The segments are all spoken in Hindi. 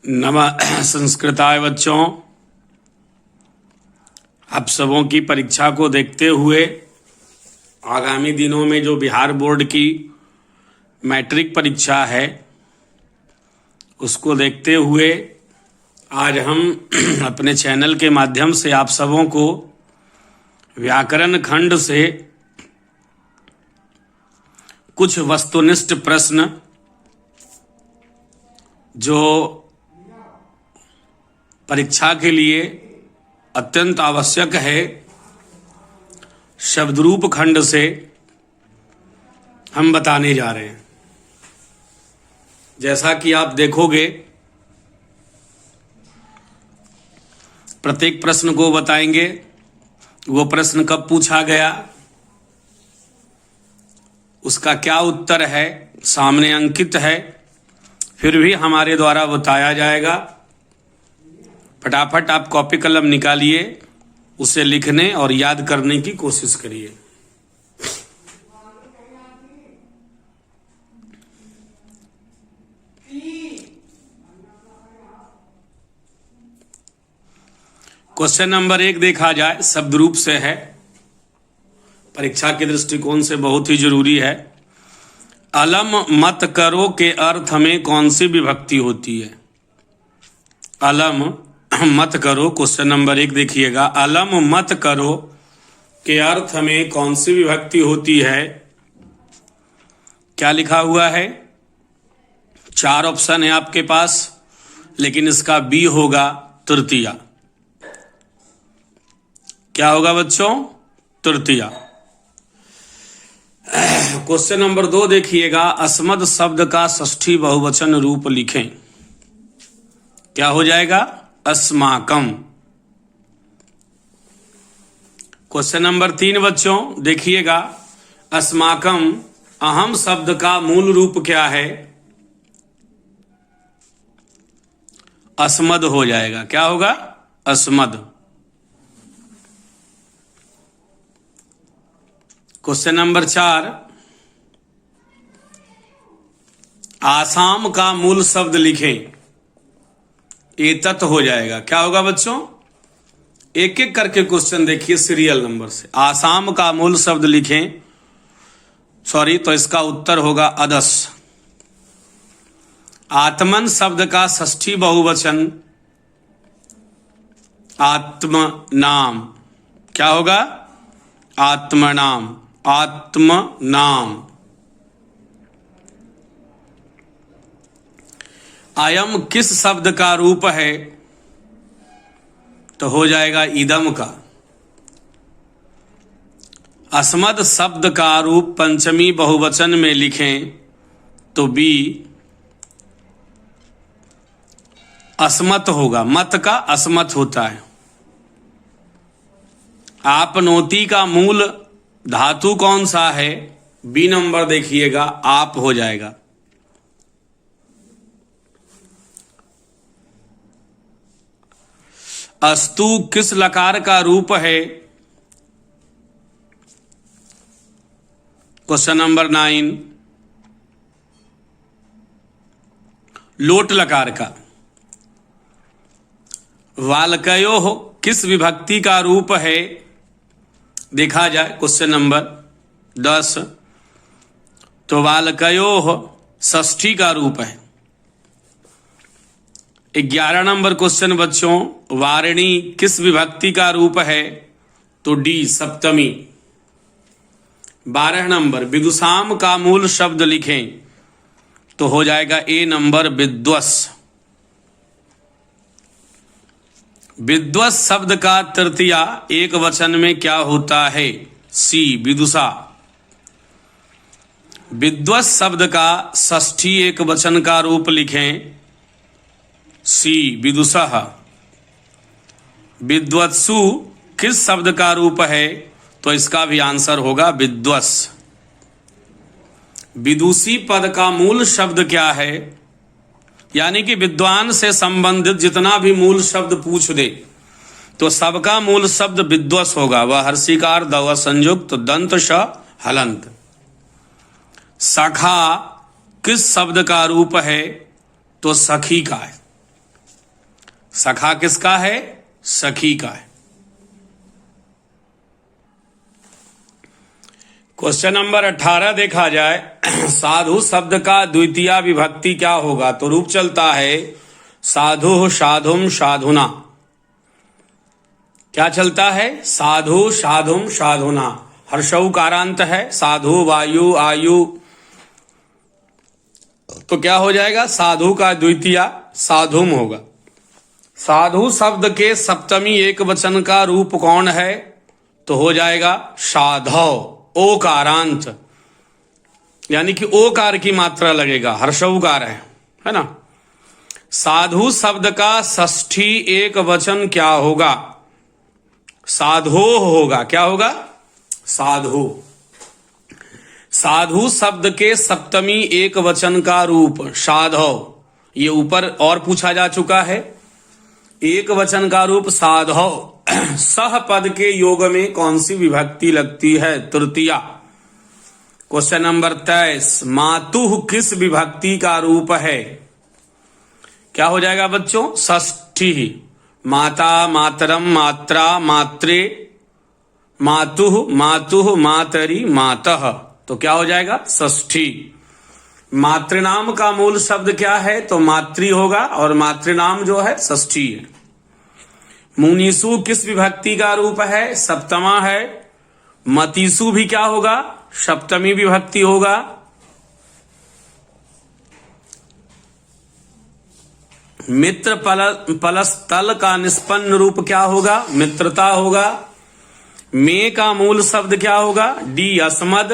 नमः संस्कृताय बच्चों, आप सबों की परीक्षा को देखते हुए आगामी दिनों में जो बिहार बोर्ड की मैट्रिक परीक्षा है उसको देखते हुए आज हम अपने चैनल के माध्यम से आप सबों को व्याकरण खंड से कुछ वस्तुनिष्ठ प्रश्न जो परीक्षा के लिए अत्यंत आवश्यक है शब्दरूप खंड से हम बताने जा रहे हैं। जैसा कि आप देखोगे प्रत्येक प्रश्न को बताएंगे, वो प्रश्न कब पूछा गया, उसका क्या उत्तर है, सामने अंकित है, फिर भी हमारे द्वारा बताया जाएगा। फटाफट आप कॉपी कलम निकालिए, उसे लिखने और याद करने की कोशिश करिए। क्वेश्चन नंबर 1 देखा जाए, शब्द रूप से है, परीक्षा के दृष्टिकोण से बहुत ही जरूरी है। अलम मत करो के अर्थ में कौन सी विभक्ति होती है? अलम मत करो, क्वेश्चन नंबर 1 देखिएगा। अलम मत करो के अर्थ में कौन सी विभक्ति होती है? क्या लिखा हुआ है? 4 ऑप्शन है आपके पास, लेकिन इसका बी होगा तृतीया। क्या होगा बच्चों? तृतीया। क्वेश्चन नंबर 2 देखिएगा। अस्मद शब्द का षष्ठी बहुवचन रूप लिखें। क्या हो जाएगा? अस्माकम। क्वेश्चन नंबर 3 बच्चों देखिएगा। अस्माकम अहम शब्द का मूल रूप क्या है? अस्मद हो जाएगा। क्या होगा? अस्मद। क्वेश्चन नंबर 4, आसाम का मूल शब्द लिखें। एतत हो जाएगा। क्या होगा बच्चों? एक एक करके क्वेश्चन देखिए सीरियल नंबर से। आसाम का मूल शब्द लिखें, तो इसका उत्तर होगा अदस। आत्मन शब्द का षष्ठी बहुवचन आत्मनाम। क्या होगा? आत्मनाम। आत्मनाम। अयम किस शब्द का रूप है? तो हो जाएगा इदम का। अस्मद शब्द का रूप पंचमी बहुवचन में लिखें तो बी अस्मत होगा। मत का अस्मत होता है। आपनोति का मूल धातु कौन सा है? बी नंबर देखिएगा, आप हो जाएगा। अस्तु किस लकार का रूप है? क्वेश्चन नंबर 9, लोट लकार का। वाल्कयोः किस विभक्ति का रूप है? देखा जाए क्वेश्चन नंबर 10, तो वाल्कयोः षष्ठी का रूप है। 11 नंबर क्वेश्चन बच्चों, वारिणी किस विभक्ति का रूप है? तो डी सप्तमी। 12 नंबर, विदुषाम का मूल शब्द लिखें तो हो जाएगा ए नंबर विद्वस। विद्वस शब्द का तृतीया एक वचन में क्या होता है? सी विदुषा। विद्वस शब्द का षष्ठी एक वचन का रूप लिखें, सी विदुषः। विद्वत्सु किस शब्द का रूप है? तो इसका भी आंसर होगा विद्वस। विदुषी पद का मूल शब्द क्या है? यानी कि विद्वान से संबंधित जितना भी मूल शब्द पूछ दे तो सबका मूल शब्द विद्वस होगा। वह हर्षिकार दव संयुक्त दंत श हलंत। सखा किस शब्द का रूप है? तो सखी का है। सखा किसका है? सखी का है। क्वेश्चन नंबर 18 देखा जाए, साधु शब्द का द्वितीय विभक्ति क्या होगा? तो रूप चलता है साधु साधुम साधुना। क्या चलता है? साधु साधुम साधुना। हर्षऊ कारांत है, साधु वायु आयु, तो क्या हो जाएगा? साधु का द्वितीय साधुम होगा। साधु शब्द के सप्तमी एक वचन का रूप कौन है? तो हो जाएगा साधव, ओकारांत, यानी कि ओकार की मात्रा लगेगा, हर्षऊकार है ना। साधु शब्द का षष्ठी एक वचन क्या होगा? साधो होगा। क्या होगा? साधु। साधु शब्द के सप्तमी एक वचन का रूप साधव, ये ऊपर और पूछा जा चुका है। एक वचन का रूप साधव, सह पद के योग में कौन सी विभक्ति लगती है? तृतीया। क्वेश्चन नंबर 23, मातुः किस विभक्ति का रूप है? क्या हो जाएगा बच्चों? षष्ठी। माता मातरम मात्रा मात्रे मातुः मातुः मातरी मातः, तो क्या हो जाएगा? षष्ठी। मातृनाम का मूल शब्द क्या है? तो मातृ होगा, और मातृनाम जो है षष्ठी है। मुनीसु किस विभक्ति का रूप है? सप्तमा है। मतीसु भी क्या होगा? सप्तमी विभक्ति होगा। मित्र पलस्तल का निष्पन्न रूप क्या होगा? मित्रता होगा। मे का मूल शब्द क्या होगा? डी अस्मद।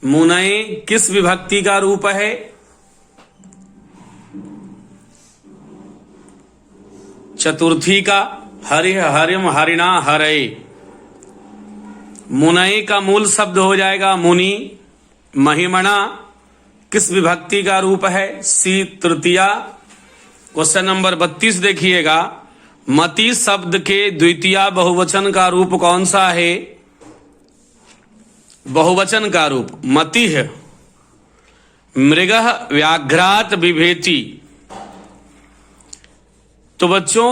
मुनय किस विभक्ति का रूप है? चतुर्थी का। हरि हरिम हरिणा हरे। मुनय का मूल शब्द हो जाएगा मुनि। महिमणा किस विभक्ति का रूप है? सी तृतीया। क्वेश्चन नंबर 32 देखिएगा, मति शब्द के द्वितीय बहुवचन का रूप कौन सा है? बहुवचन का रूप मति है। मृगः व्याघ्रात बिभेति। तो बच्चों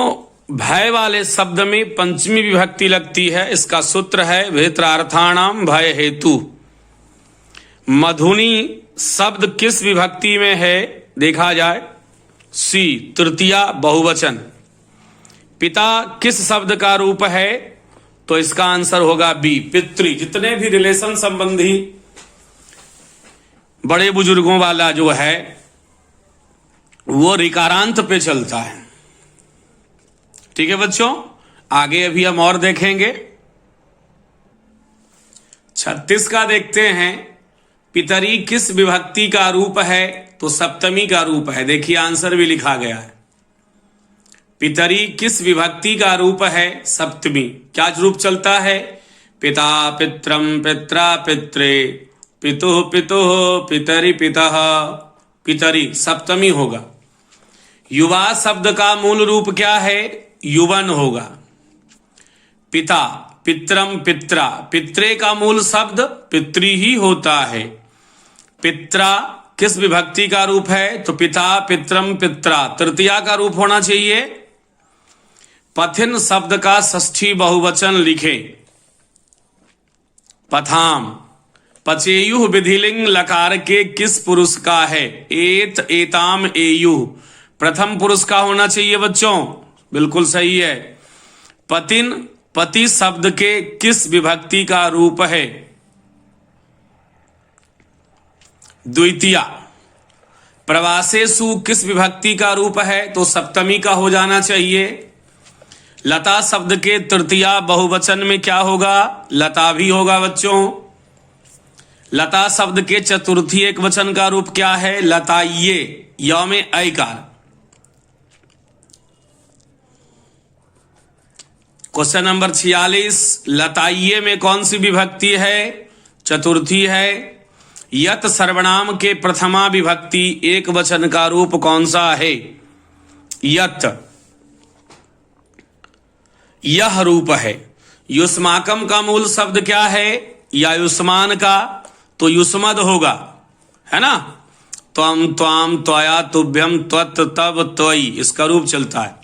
भय वाले शब्द में पंचमी विभक्ति लगती है, इसका सूत्र है भेत्रार्थाणाम भय हेतु। मधुनी शब्द किस विभक्ति में है? देखा जाए सी तृतीया बहुवचन। पिता किस शब्द का रूप है? तो इसका आंसर होगा बी पितृ। जितने भी रिलेशन संबंधी बड़े बुजुर्गों वाला जो है वो रिकारांत पे चलता है। ठीक है बच्चों, आगे अभी हम और देखेंगे। 36 का देखते हैं, पितरी किस विभक्ति का रूप है? तो सप्तमी का रूप है। देखिए आंसर भी लिखा गया है। पितरी किस विभक्ति का रूप है? सप्तमी। क्या रूप चलता है? पिता पित्रम पित्रा पित्रे पितुः पितुः पितरी पितः पितरी, सप्तमी होगा। युवा शब्द का मूल रूप क्या है? युवन होगा। पिता पित्रम पित्रा, पित्रे का मूल शब्द पितृ ही होता है। पित्रा किस विभक्ति का रूप है? तो पिता पित्रम पित्रा, तृतीया का रूप होना चाहिए। पथिन शब्द का षष्ठी बहुवचन लिखे। पथाम। पचेयु विधिलिंग लकार के किस पुरुष का है? एत एताम एयु, प्रथम पुरुष का होना चाहिए बच्चों, बिल्कुल सही है। पतिन पति शब्द के किस विभक्ति का रूप है? द्वितीया। प्रवासेसु किस विभक्ति का रूप है? तो सप्तमी का हो जाना चाहिए। लता शब्द के तृतीया बहुवचन में क्या होगा? लता भी होगा बच्चों। लता शब्द के चतुर्थी एक वचन का रूप क्या है? लताइये, य में ऐकार। क्वेश्चन नंबर 46, लताइये में कौन सी विभक्ति है? चतुर्थी है। यत सर्वनाम के प्रथमा विभक्ति एक वचन का रूप कौन सा है? यत, यह रूप है। युष्माकम का मूल शब्द क्या है? या युष्मान का, तो युष्मद होगा, है ना। त्वम त्वाम त्वया तुभ्यम त्वत तब त्वयि, इसका रूप चलता है।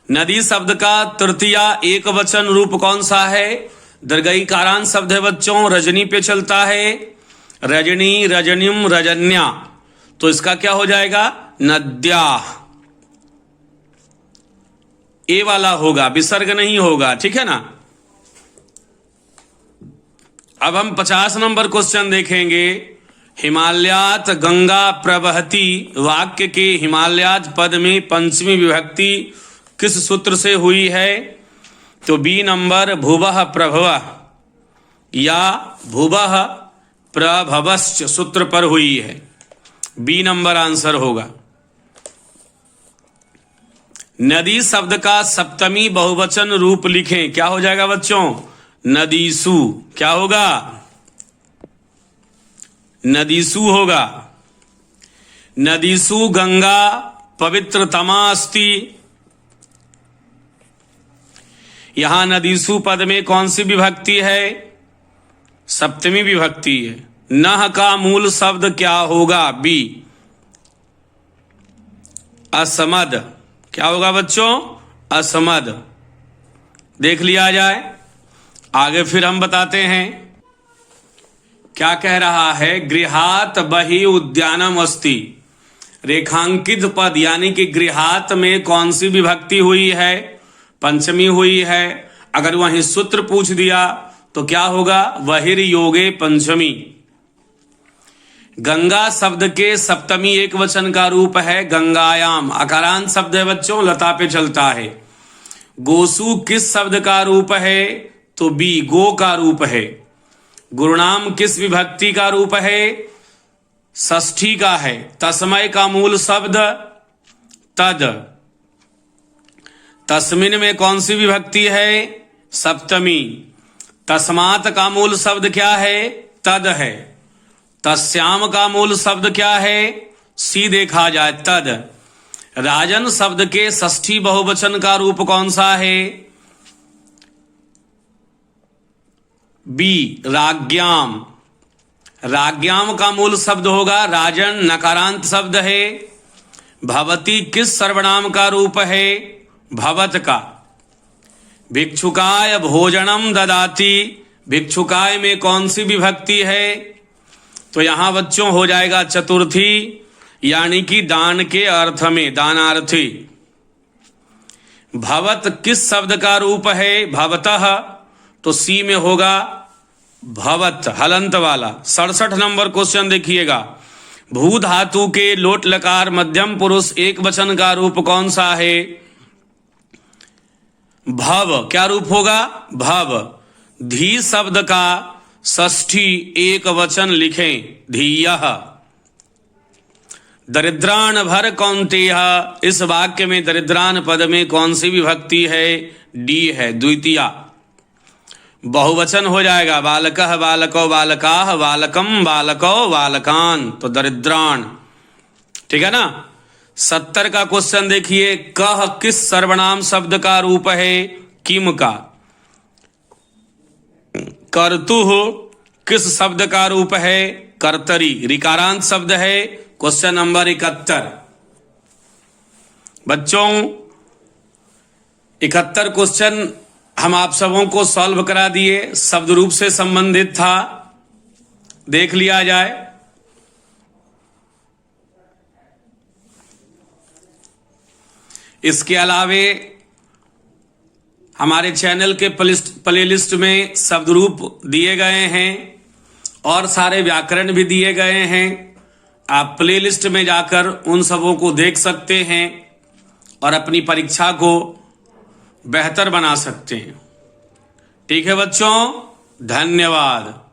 नदी शब्द का तृतीया एक वचन रूप कौन सा है? दीर्घई कारांत शब्द है बच्चों, रजनी पे चलता है, रजनी, रजनिम, रजन्या, तो इसका क्या हो जाएगा? नद्या। ए वाला होगा, विसर्ग नहीं होगा, ठीक है ना। अब हम 50 नंबर क्वेश्चन देखेंगे। हिमालयात गंगा प्रवहती वाक्य के हिमालयात पद में पंचमी विभक्ति किस सूत्र से हुई है? तो बी नंबर भुवः प्रभवः या भुवः प्रभवश्च सूत्र पर हुई है। बी नंबर आंसर होगा। नदी शब्द का सप्तमी बहुवचन रूप लिखें, क्या हो जाएगा बच्चों? नदीसु। क्या होगा? नदीसु होगा। नदीसु गंगा पवित्रतमा अस्ति। यहां नदीसु पद में कौन सी विभक्ति है? सप्तमी विभक्ति है। नह का मूल शब्द क्या होगा? बी असमद। क्या होगा बच्चों? असमद। देख लिया जाए, आगे फिर हम बताते हैं। क्या कह रहा है? गृहात बहि उद्यानम अस्ति। रेखांकित पद यानी कि गृहात में कौन सी विभक्ति हुई है? पंचमी हुई है। अगर वहीं सूत्र पूछ दिया तो क्या होगा? वहिर योगे पंचमी। गंगा शब्द के सप्तमी एक वचन का रूप है गंगायाम। अकारांत शब्द है बच्चों, लता पे चलता है। गोसु किस शब्द का रूप है? तो बी गो का रूप है। गुरुनाम किस विभक्ति का रूप है? षष्ठी का है। तस्मय का मूल शब्द तद। तस्मिन में कौन सी विभक्ति है? सप्तमी। तस्मात का मूल शब्द क्या है? तद है। तस्याम का मूल शब्द क्या है? सी देखा जाए तद। राजन शब्द के षष्ठी बहुवचन का रूप कौन सा है? बी राज्ञाम। राज्ञाम का मूल शब्द होगा राजन, नकारांत शब्द है। भवती किस सर्वनाम का रूप है? भवत का। भिक्षुकाय भोजनम ददाति। भिक्षुकाय में कौन सी विभक्ति है? तो यहां बच्चों हो जाएगा चतुर्थी, यानी कि दान के अर्थ में, दानार्थी। भवत किस शब्द का रूप है? भवतः। तो सी में होगा भवत, हलंत वाला। 67 नंबर क्वेश्चन देखिएगा। भू धातु के लोट लकार मध्यम पुरुष एक वचन का रूप कौन सा है? भव। क्या रूप होगा? भव। धी शब्द का षष्ठी एक वचन लिखें, धीयः। दरिद्रान भर कौन्तेय, इस वाक्य में दरिद्रान पद में कौन सी विभक्ति है? डी है, द्वितीया। बहुवचन हो जाएगा बालकः बालको बालकाः बालकम बालको बालकान, तो दरिद्रान। ठीक है ना। 70 का क्वेश्चन देखिए। कह किस सर्वनाम शब्द का रूप है? किम का। कर्तुः किस शब्द का रूप है? कर्तरी। रिकारांत शब्द है। Question number 71। बच्चों 71 क्वेश्चन हम आप सबों को सॉल्व करा दिए, शब्द रूप से संबंधित था, देख लिया जाए। इसके अलावे हमारे चैनल के प्लेलिस्ट में शब्द रूप दिए गए हैं और सारे व्याकरण भी दिए गए हैं। आप प्लेलिस्ट में जाकर उन सबों को देख सकते हैं और अपनी परीक्षा को बेहतर बना सकते हैं। ठीक है बच्चों, धन्यवाद।